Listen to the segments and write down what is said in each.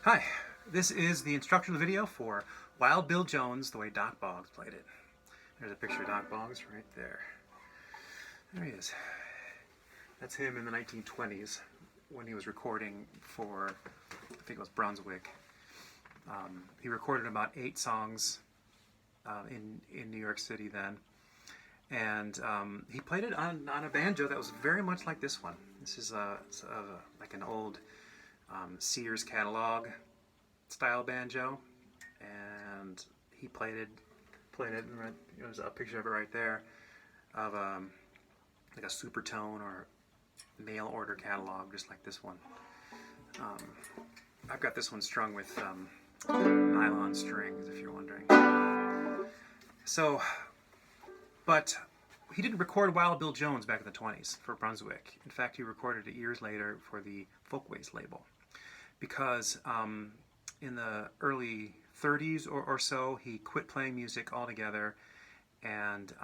Hi, this is the instructional video for Wild Bill Jones, the way Dock Boggs played it. There's a picture of Dock Boggs right there. There he is. That's him in the 1920s when he was recording for, I think it was Brunswick. He recorded about 8 songs in New York City then. And he played it on a banjo that was very much like this one. This is like an old Sears catalog style banjo, and he played it. Right, there's a picture of it right there, of like a super tone or mail order catalog, just like this one. I've got this one strung with nylon strings, if you're wondering. So, but he didn't record Wild Bill Jones back in the 20s for Brunswick. In fact, he recorded it years later for the Folkways label, because in the early 30s or so, he quit playing music altogether and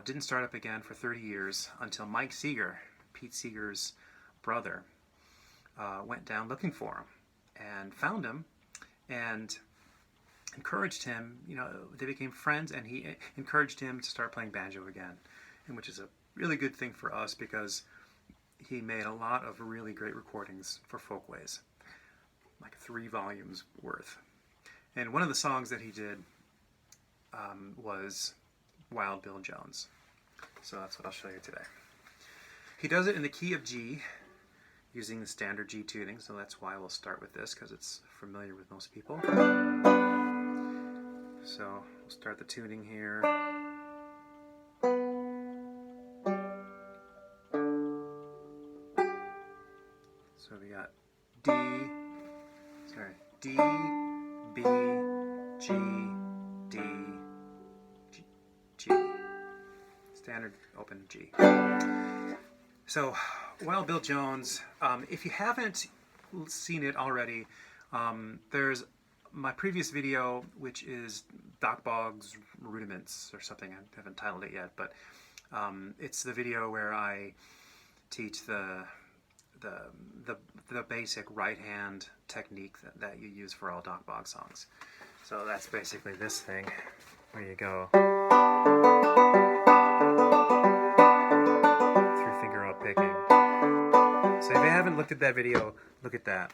didn't start up again for 30 years until Mike Seeger, Pete Seeger's brother, went down looking for him and found him and encouraged him. They became friends, and he encouraged him to start playing banjo again, and which is a really good thing for us because he made a lot of really great recordings for Folkways, like 3 volumes worth. And one of the songs that he did was Wild Bill Jones. So that's what I'll show you today. He does it in the key of G, using the standard G tuning, so that's why we'll start with this, because it's familiar with most people. So we'll start the tuning here. So we got D, B, G, D, G. Standard open G. So, Wild Bill Jones, if you haven't seen it already, there's my previous video, which is Dock Boggs Rudiments or something. I haven't titled it yet, but it's the video where I teach the basic right hand technique that you use for all Dock Boggs songs. So that's basically this thing where you go 3-finger up picking. So if you haven't looked at that video, look at that.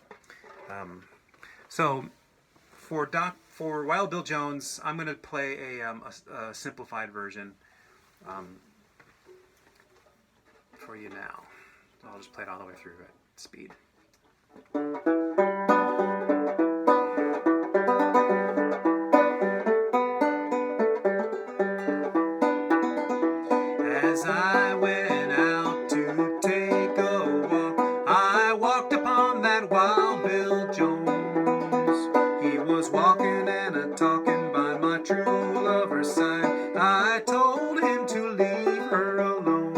So for Wild Bill Jones, I'm going to play a simplified version for you now. So I'll just play it all the way through at speed. As I went out to take a walk, I walked upon that Wild Bill Jones. He was walking and a-talking by my true lover's side. I told him to leave her alone.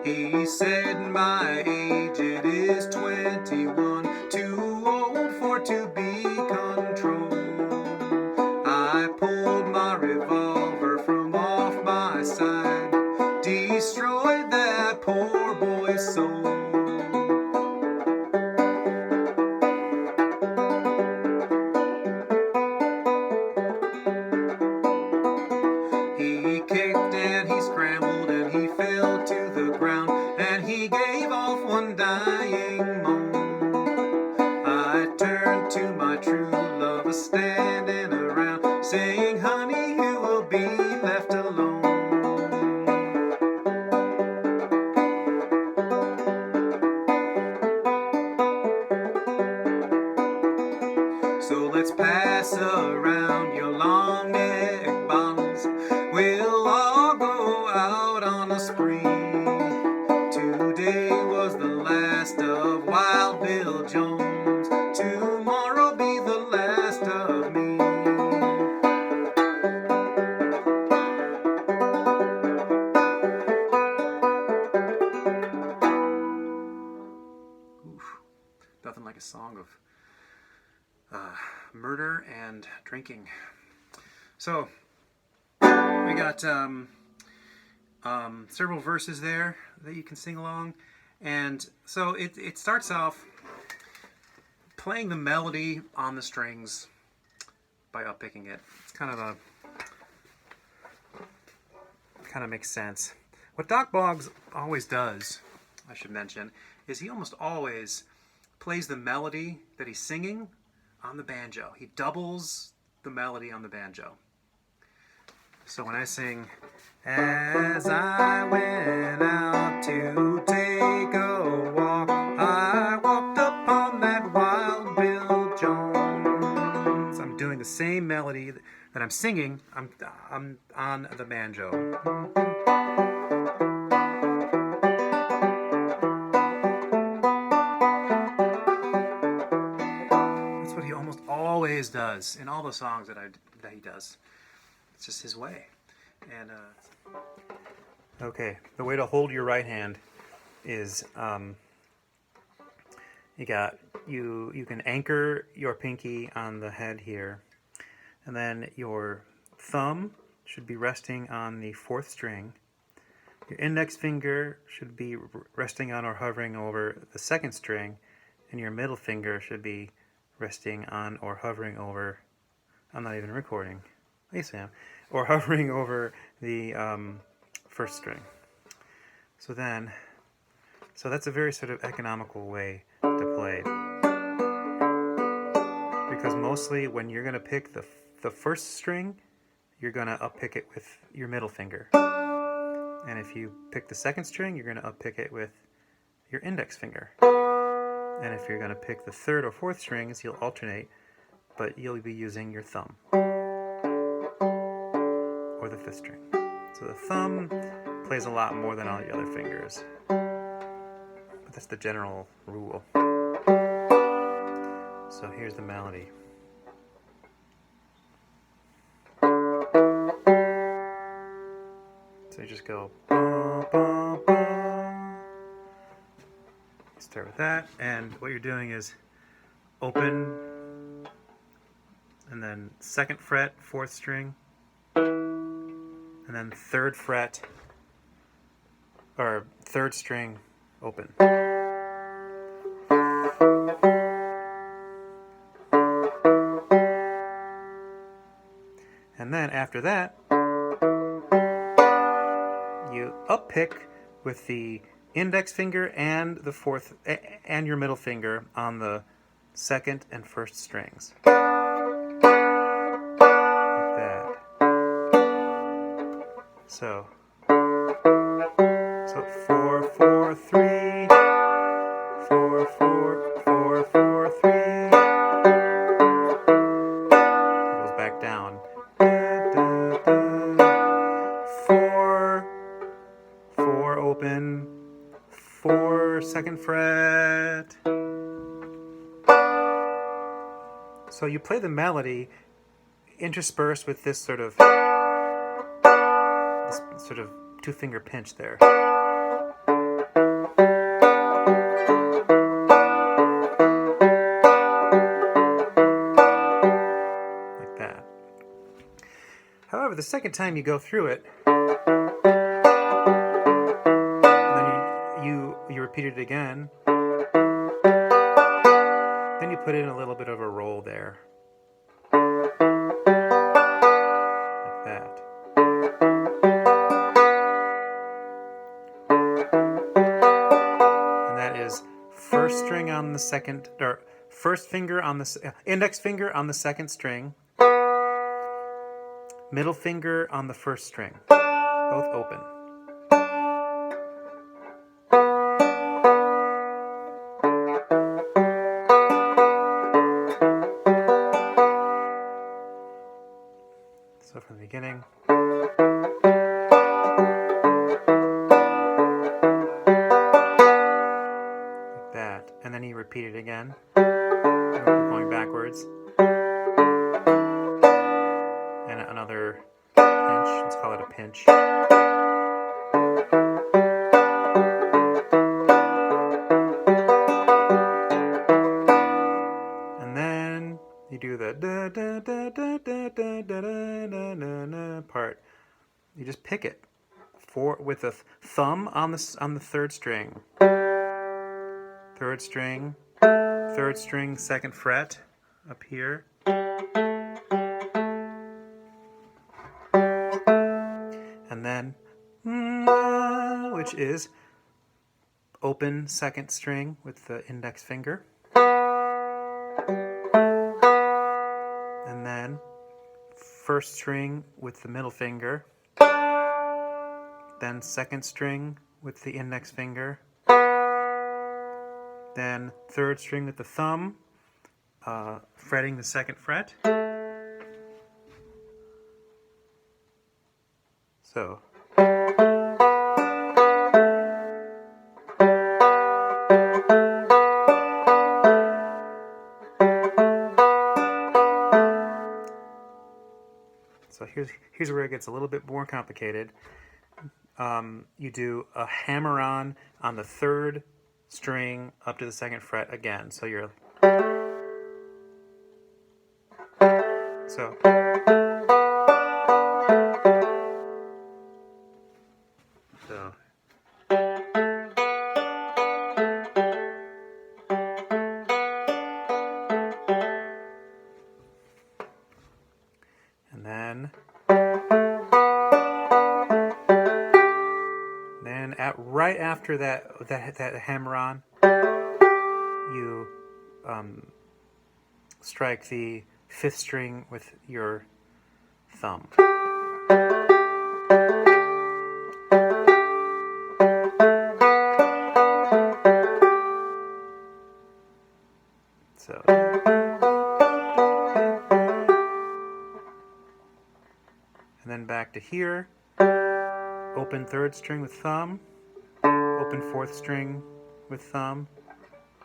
He said, my age, it is 21, too old for to be controlled. I pulled my revolver from off my side, destroyed that poor boy's soul. He kicked and he scrambled and he fell to the ground, and he gave off one dying moan. I turned to my true love a-standing around, saying, honey, you will be left alone. So let's pass around your long neck bottles. We'll all go out on a spree. Today was the last of Wild Bill Jones. Tomorrow'll be the last of me. Oof. Nothing like a song of murder and drinking. So we got several verses there that you can sing along. And so it starts off playing the melody on the strings by uppicking it. It's kind of makes sense. What Dock Boggs always does, I should mention, is he almost always plays the melody that he's singing on the banjo. He doubles the melody on the banjo. So when I sing, as I went out to take a walk, I walked upon that Wild Bill Jones. I'm doing the same melody that I'm singing. I'm on the banjo. That's what he almost always does in all the songs that he does. It's just his way. And okay, the way to hold your right hand is you can anchor your pinky on the head here, and then your thumb should be resting on the 4th string. Your index finger should be resting on or hovering over the 2nd string, and your middle finger should be resting on or hovering over. I'm not even recording. Yes, I am. Or hovering over the 1st string. So that's a very sort of economical way to play. Because mostly when you're going to pick the 1st string, you're going to uppick it with your middle finger. And if you pick the 2nd string, you're going to uppick it with your index finger. And if you're going to pick the 3rd or 4th strings, you'll alternate, but you'll be using your thumb. Or the 5th string. So the thumb plays a lot more than all the other fingers. But that's the general rule. So here's the melody. So you just go ba, ba, ba. Start with that, and what you're doing is open, and then 2nd fret, 4th string, and then 3rd fret, or 3rd string, open. And then after that, you uppick with the index finger and the 4th, and your middle finger on the 2nd and 1st strings. Like that. So 4, 4, 3, 4, 4, 4, 4, 3. It goes back down. 4, 4 open, 4 2nd fret. So you play the melody interspersed with this sort of 2-finger pinch there. Like that. However, the second time you go through it, and then you repeat it again, then you put in a little bit of a roll there. Like that. And that is 1st string on the 2nd, or 1st finger on the index finger on the 2nd string, middle finger on the 1st string, both open. So from the beginning. Like that. And then you repeat it again. We're going backwards. And another pinch. Let's call it a pinch. And then you do the da da da da da da da da da da part you just pick it with a thumb on the third string. Third string, second fret up here. And then, which is open second string with the index finger. And then first string with the middle finger. Then second string with the index finger. Then third string with the thumb, fretting the second fret. So. So here's where it gets a little bit more complicated. You do a hammer-on the third string up to the second fret again. So you're so. And then right after that hammer-on, you strike the fifth string with your thumb. So. And then back to here, open third string with thumb, open fourth string with thumb,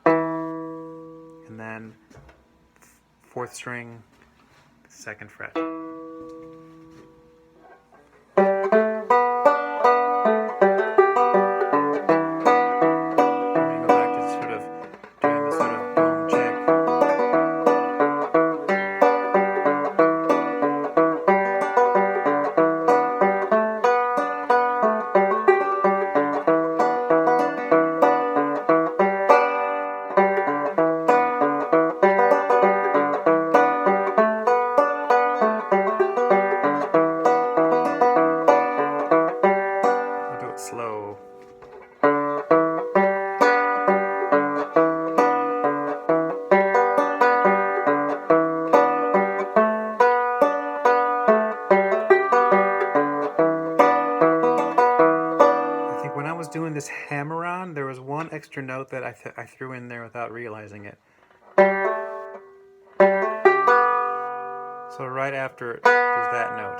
and then fourth string, second fret. Slow. I think when I was doing this hammer-on, there was one extra note that I threw in there without realizing it. So right after there's that note.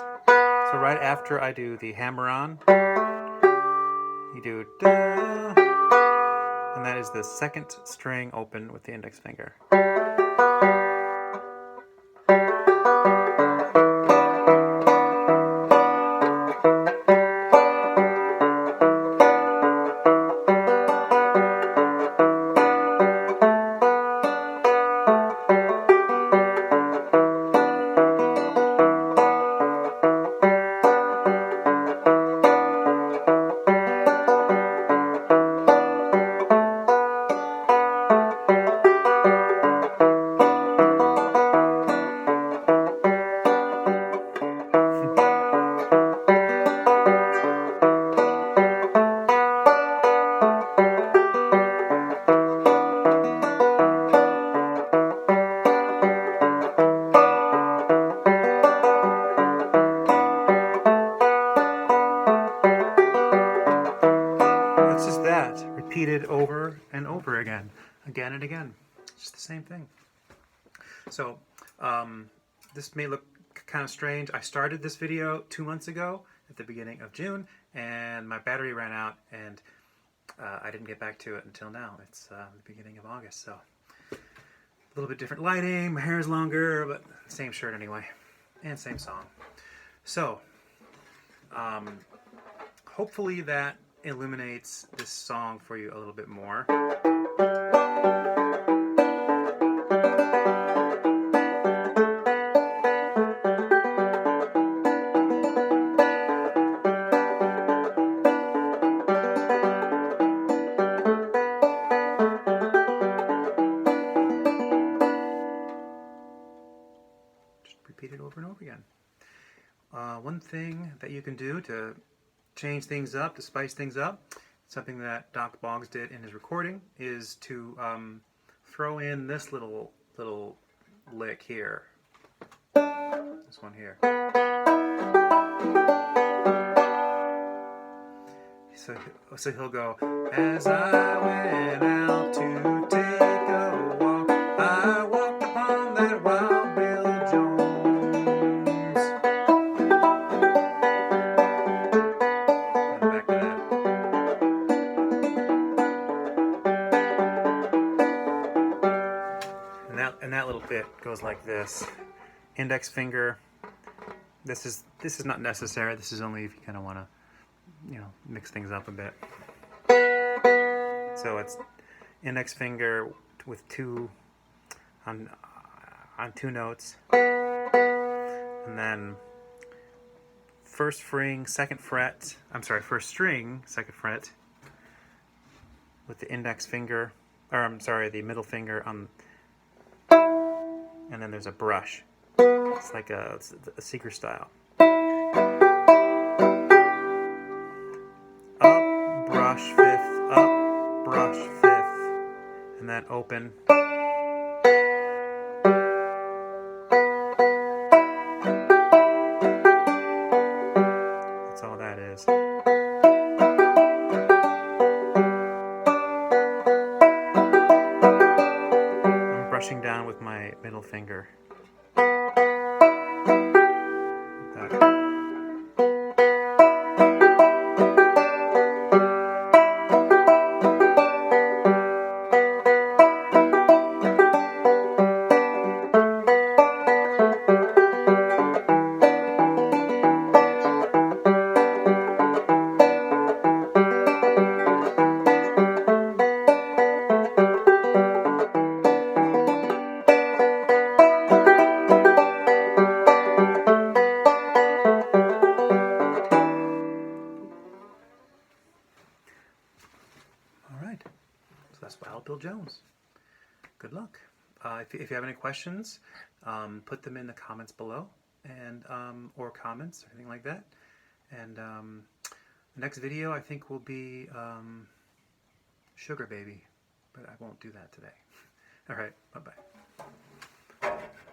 So right after I do the hammer-on, you do da, and that is the second string open with the index finger. Repeated over and over again and again. It's just the same thing. So this may look kind of strange. I started this video 2 months ago at the beginning of June, and my battery ran out, and I didn't get back to it until now. It's the beginning of August, so a little bit different lighting. My hair is longer, but same shirt anyway, and same song. So hopefully that illuminates this song for you a little bit more. thing that you can do to change things up, to spice things up, something that Dock Boggs did in his recording, is to throw in this little lick here. This one here. So he'll go, as I went out to take a walk, I walked upon that Wild Bill Jones. And back to that. And that little bit goes like this. Index finger. This is not necessary. This is only if you kind of want to, mix things up a bit. So it's index finger with two on 2 notes, and then first string, second fret, with the index finger, the middle finger on, and then there's a brush. It's like a seeker style. Up, brush, fifth, up, brush, fifth, and then open. That's all that is. I'm brushing down with my middle finger. So that's Wild Bill Jones. Good luck. If you have any questions, put them in the comments below, and or comments or anything like that. And the next video I think will be Sugar Baby, but I won't do that today. All right, bye-bye.